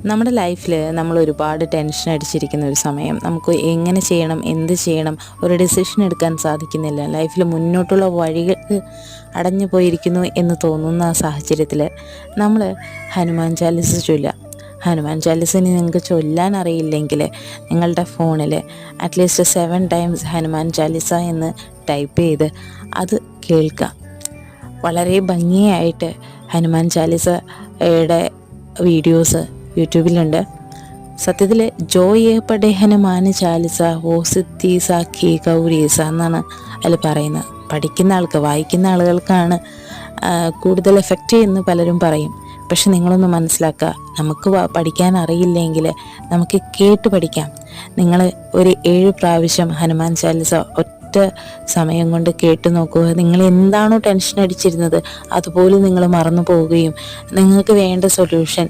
നമ്മുടെ ലൈഫിൽ നമ്മൾ ഒരുപാട് ടെൻഷൻ അടിച്ചിരിക്കുന്ന ഒരു സമയം, നമുക്ക് എങ്ങനെ ചെയ്യണം, എന്ത് ചെയ്യണം, ഒരു ഡിസിഷൻ എടുക്കാൻ സാധിക്കുന്നില്ല, ലൈഫിൽ മുന്നോട്ടുള്ള വഴികൾ അടഞ്ഞു പോയിരിക്കുന്നു എന്ന് തോന്നുന്ന ആ സാഹചര്യത്തിൽ നമ്മൾ ഹനുമാൻ ചാലിസ ചൊല്ലുക. ഹനുമാൻ ചാലിസിന് നിങ്ങൾക്ക് ചൊല്ലാൻ അറിയില്ലെങ്കിൽ നിങ്ങളുടെ ഫോണിൽ അറ്റ്ലീസ്റ്റ് 7 ടൈംസ് ഹനുമാൻ ചാലിസ എന്ന് ടൈപ്പ് ചെയ്ത് അത് കേൾക്കുക. വളരെ ഭംഗിയായിട്ട് ഹനുമാൻ ചാലിസയുടെ വീഡിയോസ് യൂട്യൂബിലുണ്ട്. സത്യത്തിൽ ജോയ് പടേ ഹനുമാൻ ചാലിസ ഓ സിദ്ധി സാഖി ഗൗരീസ എന്നാണ് അതിൽ പറയുന്നത്. പഠിക്കുന്ന ആൾക്ക്, വായിക്കുന്ന ആളുകൾക്കാണ് കൂടുതൽ എഫക്റ്റ് എന്ന് പലരും പറയും. പക്ഷെ നിങ്ങളൊന്ന് മനസ്സിലാക്കുക, നമുക്ക് പഠിക്കാൻ അറിയില്ലെങ്കിൽ നമുക്ക് കേട്ട് പഠിക്കാം. നിങ്ങൾ ഒരു 7 പ്രാവശ്യം ഹനുമാൻ ചാലിസ ഒറ്റ സമയം കൊണ്ട് കേട്ട് നോക്കുക. നിങ്ങൾ എന്താണോ ടെൻഷൻ അടിച്ചിരുന്നത് അതുപോലും നിങ്ങൾ മറന്നു പോവുകയും നിങ്ങൾക്ക് വേണ്ട സൊല്യൂഷൻ